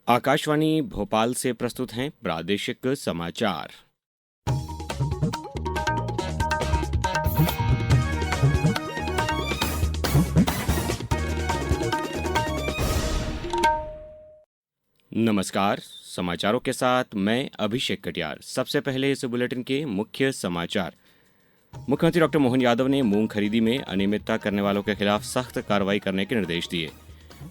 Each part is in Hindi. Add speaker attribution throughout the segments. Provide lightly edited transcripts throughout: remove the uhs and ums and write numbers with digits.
Speaker 1: आकाशवाणी भोपाल से प्रस्तुत हैं प्रादेशिक समाचार। नमस्कार, समाचारों के साथ मैं अभिषेक कटियार। सबसे पहले इस बुलेटिन के मुख्य समाचार। मुख्यमंत्री डॉक्टर मोहन यादव ने मूंग खरीदी में अनियमितता करने वालों के खिलाफ सख्त कार्रवाई करने के निर्देश दिए।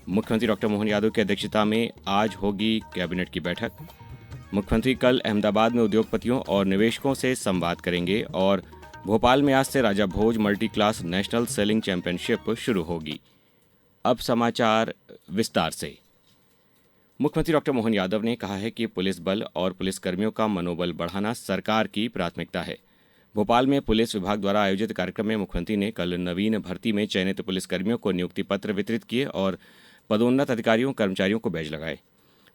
Speaker 1: मुख्यमंत्री डॉक्टर मोहन यादव की अध्यक्षता में आज होगी कैबिनेट की बैठक। मुख्यमंत्री कल अहमदाबाद में उद्योगपतियों और निवेशकों से संवाद करेंगे और भोपाल में आज से Raja Bhoj multi class national sailing championship शुरू होगी। अब समाचार विस्तार से। मुख्यमंत्री डॉक्टर मोहन यादव ने कहा है कि पुलिस बल और पुलिसकर्मियों का मनोबल बढ़ाना सरकार की प्राथमिकता है। भोपाल में पुलिस विभाग द्वारा आयोजित कार्यक्रम में मुख्यमंत्री ने कल नवीन भर्ती में चयनित पुलिसकर्मियों को नियुक्ति पत्र वितरित किए और पदोन्नत अधिकारियों कर्मचारियों को बैज लगाए।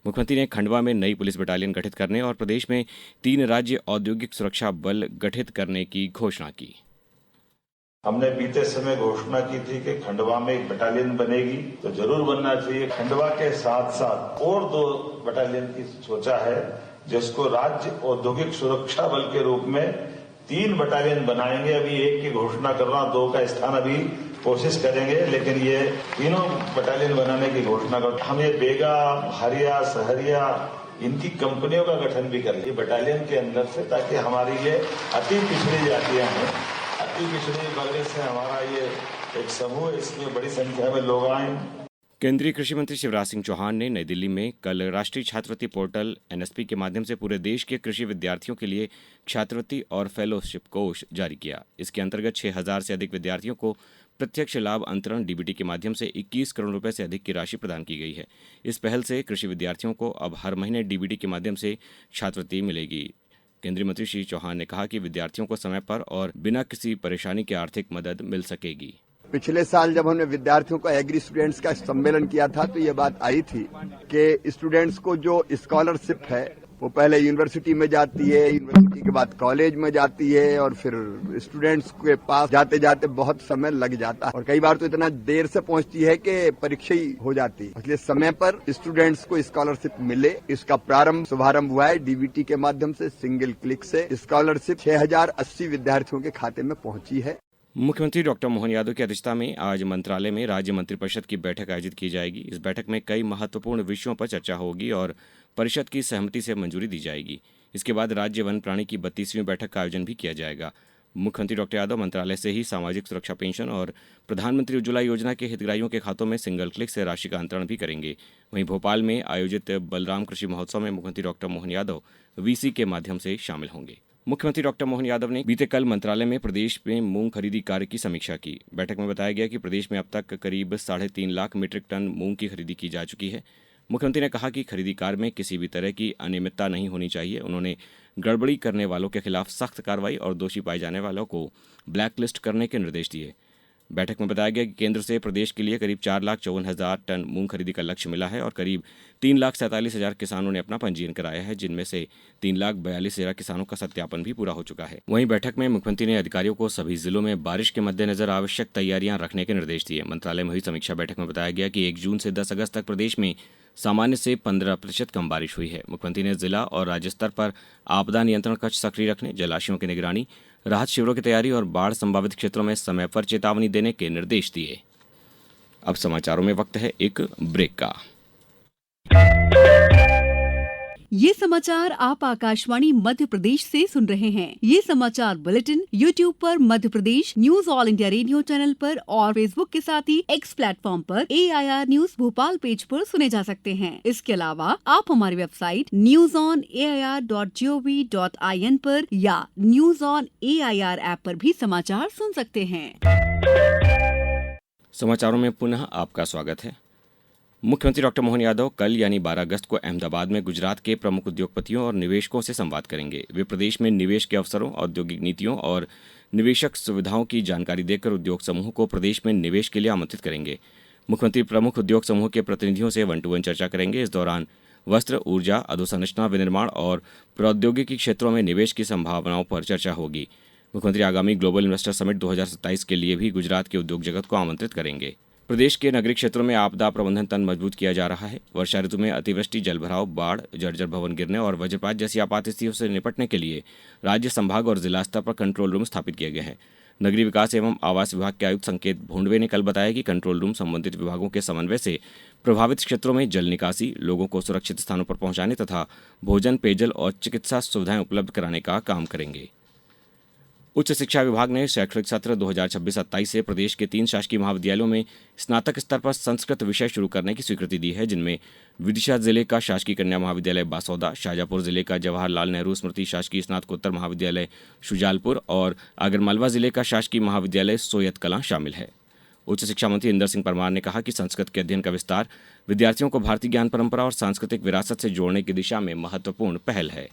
Speaker 1: मुख्यमंत्री ने खंडवा में नई पुलिस बटालियन गठित करने और प्रदेश में 3 राज्य औद्योगिक सुरक्षा बल गठित करने की घोषणा की।
Speaker 2: हमने बीते समय घोषणा की थी कि खंडवा में एक बटालियन बनेगी, तो जरूर बनना चाहिए। खंडवा के साथ साथ और 2 बटालियन की सोचा है, जिसको राज्य औद्योगिक सुरक्षा बल के रूप में 3 बटालियन बनाएंगे। अभी 1 की घोषणा कर रहा हूं, 2 का स्थान अभी कोशिश करेंगे, लेकिन ये तीनों बटालियन बनाने की घोषणा कर। हम ये बेगा, भारिया, सहरिया इनकी कंपनियों का गठन भी कर लिए बटालियन के अंदर से, ताकि हमारी ये अति पिछड़ी जातियां हैं, अति पिछड़े वर्ग से हमारा ये एक समूह, इसमें बड़ी संख्या में लोग आए।
Speaker 1: केंद्रीय कृषि मंत्री शिवराज सिंह चौहान ने नई दिल्ली में कल राष्ट्रीय छात्रवृत्ति पोर्टल एनएसपी के माध्यम से पूरे देश के कृषि विद्यार्थियों के लिए छात्रवृत्ति और फेलोशिप कोष जारी किया। इसके अंतर्गत 6,000 से अधिक विद्यार्थियों को प्रत्यक्ष लाभ अंतरण डीबीटी के माध्यम से 21 करोड़ रुपए से अधिक की राशि प्रदान की गई है। इस पहल से कृषि विद्यार्थियों को अब हर महीने डीबीटी के माध्यम से छात्रवृत्ति मिलेगी। केंद्रीय मंत्री श्री चौहान ने कहा कि विद्यार्थियों को समय पर और बिना किसी परेशानी के आर्थिक मदद मिल सकेगी।
Speaker 3: पिछले साल जब हमने विद्यार्थियों का एग्री स्टूडेंट्स का सम्मेलन किया था, तो ये बात आई थी कि स्टूडेंट्स को जो स्कॉलरशिप है वो पहले यूनिवर्सिटी में जाती है, यूनिवर्सिटी के बाद कॉलेज में जाती है, और फिर स्टूडेंट्स के पास जाते जाते बहुत समय लग जाता है और कई बार तो इतना देर से पहुंचती है कि परीक्षा ही हो जाती है। इसलिए समय पर स्टूडेंट्स को स्कॉलरशिप मिले, इसका शुभारंभ हुआ है डीबीटी के माध्यम से। सिंगल क्लिक से स्कॉलरशिप 6,080 विद्यार्थियों के खाते में पहुंची है।
Speaker 1: मुख्यमंत्री डॉक्टर मोहन यादव की अध्यक्षता में आज मंत्रालय में राज्य मंत्रिपरिषद की बैठक आयोजित की जाएगी। इस बैठक में कई महत्वपूर्ण विषयों पर चर्चा होगी और परिषद की सहमति से मंजूरी दी जाएगी। इसके बाद राज्य वन प्राणी की 32वीं बैठक का आयोजन भी किया जाएगा। मुख्यमंत्री डॉक्टर यादव मंत्रालय से ही सामाजिक सुरक्षा पेंशन और प्रधानमंत्री उज्ज्वला योजना के हितग्राहियों के खातों में सिंगल क्लिक से राशि का अंतरण भी करेंगे। वहीं भोपाल में आयोजित बलराम कृषि महोत्सव में मुख्यमंत्री डॉक्टर मोहन यादव वीसी के माध्यम से शामिल होंगे। मुख्यमंत्री डॉक्टर मोहन यादव ने बीते कल मंत्रालय में प्रदेश में मूंग खरीदी कार्य की समीक्षा की। बैठक में बताया गया कि प्रदेश में अब तक करीब 3.5 लाख मीट्रिक टन मूंग की खरीदी की जा चुकी है। मुख्यमंत्री ने कहा कि खरीदी कार्य में किसी भी तरह की अनियमितता नहीं होनी चाहिए। उन्होंने गड़बड़ी करने वालों के खिलाफ सख्त कार्रवाई और दोषी पाए जाने वालों को ब्लैकलिस्ट करने के निर्देश दिए। बैठक में बताया गया कि केंद्र से प्रदेश के लिए करीब 4,54,000 टन मूंग खरीदी का लक्ष्य मिला है और करीब 3,47,000 किसानों ने अपना पंजीयन कराया है, जिनमें से 3,42,000 किसानों का सत्यापन भी पूरा हो चुका है। वहीं बैठक में मुख्यमंत्री ने अधिकारियों को सभी जिलों में बारिश के मद्देनजर आवश्यक तैयारियां रखने के निर्देश दिए। मंत्रालय में हुई समीक्षा बैठक में बताया गया कि 1 जून से 10 अगस्त तक प्रदेश में सामान्य से 15% कम बारिश हुई है। मुख्यमंत्री ने जिला और राज्य स्तर पर आपदा नियंत्रण कक्ष सक्रिय रखने, जलाशयों की निगरानी, राहत शिविरों की तैयारी और बाढ़ संभावित क्षेत्रों में समय पर चेतावनी देने के निर्देश दिए। अब समाचारों में वक्त है एक ब्रेक का।
Speaker 4: ये समाचार आप आकाशवाणी मध्य प्रदेश से सुन रहे हैं। ये समाचार बुलेटिन YouTube पर Madhya Pradesh news All India Radio channel पर और फेसबुक के साथ ही X प्लेटफॉर्म पर AIR न्यूज भोपाल पेज पर सुने जा सकते हैं। इसके अलावा आप हमारी वेबसाइट newsonair.gov.in पर या न्यूज ऑन AIR ऐप पर भी समाचार सुन सकते हैं।
Speaker 1: समाचारों में पुनः आपका स्वागत है। मुख्यमंत्री डॉक्टर मोहन यादव कल यानी 12 अगस्त को अहमदाबाद में गुजरात के प्रमुख उद्योगपतियों और निवेशकों से संवाद करेंगे। वे प्रदेश में निवेश के अवसरों, औद्योगिक नीतियों और निवेशक सुविधाओं की जानकारी देकर उद्योग समूह को प्रदेश में निवेश के लिए आमंत्रित करेंगे। मुख्यमंत्री प्रमुख उद्योग समूह के प्रतिनिधियों से 1-to-1 चर्चा करेंगे। इस दौरान वस्त्र, ऊर्जा, अधोसंरचना विनिर्माण और प्रौद्योगिकी क्षेत्रों में निवेश की संभावनाओं पर चर्चा होगी। मुख्यमंत्री आगामी ग्लोबल इन्वेस्टर समिट 2027 के लिए भी गुजरात के उद्योग जगत को आमंत्रित करेंगे। प्रदेश के नगरीय क्षेत्रों में आपदा प्रबंधन तंत्र मजबूत किया जा रहा है। वर्षा ऋतु में अतिवृष्टि, जलभराव, बाढ़, जर्जर भवन गिरने और वज्रपात जैसी आपात स्थितियों से निपटने के लिए राज्य, संभाग और जिला स्तर पर कंट्रोल रूम स्थापित किए गए हैं। नगरीय विकास एवं आवास विभाग के आयुक्त संकेत भोंडवे ने कल बताया कि कंट्रोल रूम संबंधित विभागों के समन्वय से प्रभावित क्षेत्रों में जल निकासी, लोगों को सुरक्षित स्थानों पर पहुंचाने तथा भोजन, पेयजल और चिकित्सा सुविधाएं उपलब्ध कराने का काम करेंगे। उच्च शिक्षा विभाग ने शैक्षणिक सत्र 2026-27 से प्रदेश के 3 शासकीय महाविद्यालयों में स्नातक स्तर पर संस्कृत विषय शुरू करने की स्वीकृति दी है, जिनमें विदिशा जिले का शासकीय कन्या महाविद्यालय बासौदा, शाजापुर जिले का जवाहरलाल नेहरू स्मृति शासकीय स्नातकोत्तर महाविद्यालय शुजालपुर और आगरमालवा जिले का शासकीय महाविद्यालय सोयत कलां शामिल है। उच्च शिक्षा मंत्री इंदर सिंह परमार ने कहा कि संस्कृत के अध्ययन का विस्तार विद्यार्थियों को भारतीय ज्ञान परंपरा और सांस्कृतिक विरासत से जोड़ने की दिशा में महत्वपूर्ण पहल है।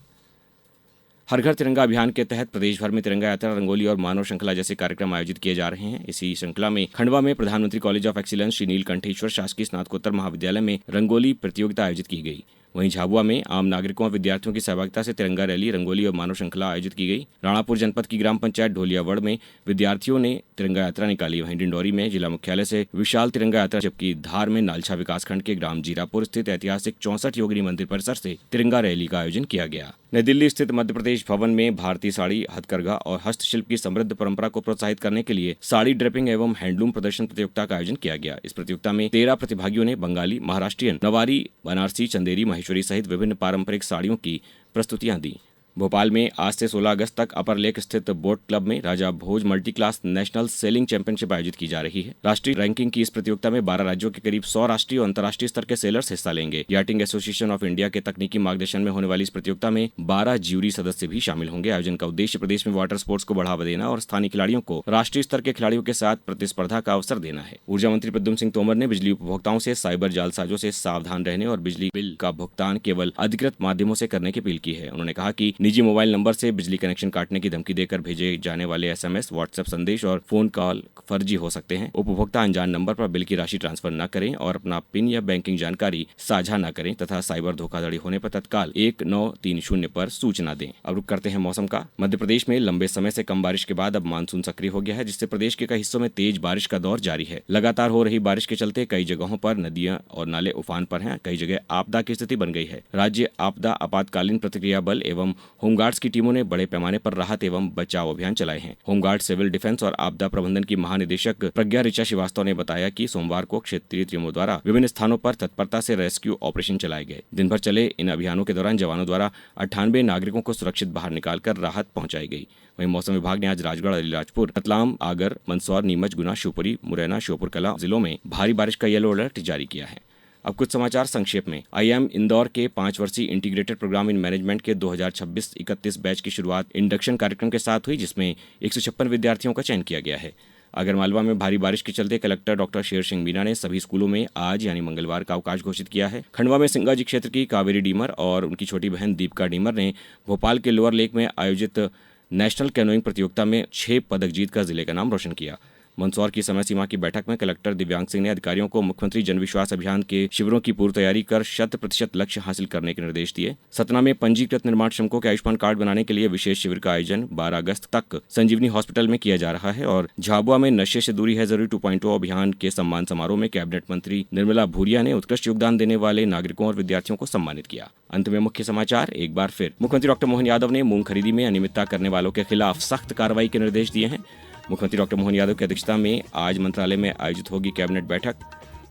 Speaker 1: हर घर तिरंगा अभियान के तहत प्रदेश भर में तिरंगा यात्रा, रंगोली और मानव श्रृंखला जैसे कार्यक्रम आयोजित किए जा रहे हैं। इसी श्रृंखला में खंडवा में प्रधानमंत्री college of excellence Shri Neelkantheshwar शासकीय स्नातकोत्तर महाविद्यालय में रंगोली प्रतियोगिता आयोजित की गई। वहीं झाबुआ में आम नागरिकों और विद्यार्थियों की सहभागिता से तिरंगा रैली, रंगोली और मानव श्रृंखला आयोजित की गई। राणापुर जनपद की ग्राम पंचायत ढोलियावड़ में विद्यार्थियों ने तिरंगा यात्रा निकाली। वहीं डिंडौरी में जिला मुख्यालय से विशाल तिरंगा यात्रा, जबकि धार में नालछा विकासखंड के ग्राम जीरापुर स्थित ऐतिहासिक 64 योगिनी मंदिर परिसर से तिरंगा रैली का आयोजन किया गया। नई दिल्ली स्थित मध्य प्रदेश भवन में भारतीय साड़ी, हथकरघा और हस्तशिल्प की समृद्ध परंपरा को प्रोत्साहित करने के लिए साड़ी ड्रेपिंग एवं हैंडलूम प्रदर्शन प्रतियोगिता का आयोजन किया गया। इस प्रतियोगिता में 13 प्रतिभागियों ने बंगाली, महाराष्ट्रियन, नवारी, बनारसी, चंदेरी, महेश्वरी सहित विभिन्न पारंपरिक साड़ियों की प्रस्तुतियां दी। भोपाल में आज से 16 अगस्त तक अपर लेक स्थित बोट क्लब में Raja Bhoj multi class national sailing championship आयोजित की जा रही है। राष्ट्रीय रैंकिंग की इस प्रतियोगिता में 12 राज्यों के करीब 100 राष्ट्रीय और अंतर्राष्ट्रीय स्तर के सेलर्स हिस्सा लेंगे। याटिंग एसोसिएशन ऑफ इंडिया के तकनीकी मार्गदर्शन में होने वाली इस प्रतियोगिता में 12 ज्यूरी सदस्य भी शामिल होंगे। आयोजन का उद्देश्य प्रदेश में वाटर स्पोर्ट्स को बढ़ावा देना और स्थानीय खिलाड़ियों को राष्ट्रीय स्तर के खिलाड़ियों के साथ प्रतिस्पर्धा का अवसर देना है। ऊर्जा मंत्री प्रद्युम्न सिंह तोमर ने बिजली उपभोक्ताओं से साइबर जालसाजों से सावधान रहने और बिजली बिल का भुगतान केवल अधिकृत माध्यमों से करने की अपील की है। उन्होंने कहा कि निजी मोबाइल नंबर से बिजली कनेक्शन काटने की धमकी देकर भेजे जाने वाले SMS, व्हाट्सएप संदेश और फोन कॉल फर्जी हो सकते हैं। उपभोक्ता अनजान नंबर पर बिल की राशि ट्रांसफर न करें और अपना पिन या बैंकिंग जानकारी साझा न करें तथा साइबर धोखाधड़ी होने पर तत्काल 1930 पर सूचना दें। अब रुक करते हैं मौसम का। मध्य प्रदेश में लंबे समय से कम बारिश के बाद अब मानसून सक्रिय हो गया है, जिससे प्रदेश के कई हिस्सों में तेज बारिश का दौर जारी है। लगातार हो रही बारिश के चलते कई जगहों पर नदियां और नाले उफान पर हैं। कई जगह आपदा की स्थिति बन गई है। राज्य आपदा आपातकालीन प्रतिक्रिया बल एवं होमगार्ड्स की टीमों ने बड़े पैमाने पर राहत एवं बचाव अभियान चलाए हैं। होमगार्ड, सिविल डिफेंस और आपदा प्रबंधन की महानिदेशक प्रज्ञा ऋचा श्रीवास्तव ने बताया कि सोमवार को क्षेत्रीय टीमों द्वारा विभिन्न स्थानों पर तत्परता से रेस्क्यू ऑपरेशन चलाए गए। दिन भर चले इन अभियानों के दौरान जवानों द्वारा 98 नागरिकों को सुरक्षित बाहर निकालकर राहत पहुंचाई गई। वहीं मौसम विभाग ने आज राजगढ़, अलीराजपुर, रतलाम, आगर, मंदसौर, नीमच, गुना, शिवपुरी, मुरैना, श्योपुर कला जिलों में भारी बारिश का येलो अलर्ट जारी किया है। अब कुछ समाचार संक्षेप में। IIM इंदौर के 5 वर्षीय इंटीग्रेटेड प्रोग्राम इन मैनेजमेंट के 2026-31 बैच की शुरुआत इंडक्शन कार्यक्रम के साथ हुई, जिसमें 156 विद्यार्थियों का चयन किया गया है। आगरमालवा में भारी बारिश के चलते कलेक्टर डॉक्टर शेर सिंह मीना ने सभी स्कूलों में आज यानी मंगलवार का अवकाश घोषित किया है। खंडवा में सिंगाजी क्षेत्र की कावेरी डीमर और उनकी छोटी बहन दीपिका डीमर ने भोपाल के लोअर लेक में आयोजित नेशनल कैनोइंग प्रतियोगिता में 6 पदक जीतकर जिले का नाम रोशन किया। मंदसौर की समय सीमा की बैठक में कलेक्टर दिव्यांग सिंह ने अधिकारियों को मुख्यमंत्री जन विश्वास अभियान के शिविरों की पूर्व तैयारी कर 100% लक्ष्य हासिल करने के निर्देश दिए। सतना में पंजीकृत निर्माण श्रमिकों के आयुष्मान कार्ड बनाने के लिए विशेष शिविर का आयोजन 12 अगस्त तक संजीवनी हॉस्पिटल में किया जा रहा है। और झाबुआ में नशे से दूरी है जरूरी 2.0 अभियान के सम्मान समारोह में कैबिनेट मंत्री निर्मला भूरिया ने उत्कृष्ट योगदान देने वाले नागरिकों और विद्यार्थियों को सम्मानित किया। अंत में मुख्य समाचार एक बार फिर। मुख्यमंत्री डॉक्टर मोहन यादव ने मूंग खरीदी में अनियमितता करने वालों के खिलाफ सख्त कार्रवाई के निर्देश दिए हैं। मुख्यमंत्री डॉक्टर मोहन यादव की अध्यक्षता में आज मंत्रालय में आयोजित होगी कैबिनेट बैठक।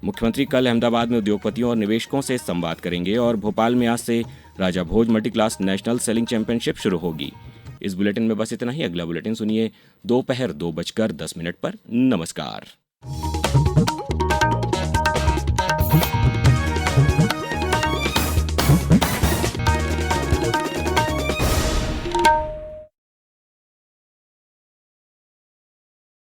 Speaker 1: मुख्यमंत्री कल अहमदाबाद में उद्योगपतियों और निवेशकों से संवाद करेंगे और भोपाल में आज से Raja Bhoj multi class national sailing championship शुरू होगी। इस बुलेटिन में बस इतना ही। अगला बुलेटिन सुनिए दोपहर 2:10 पर। नमस्कार।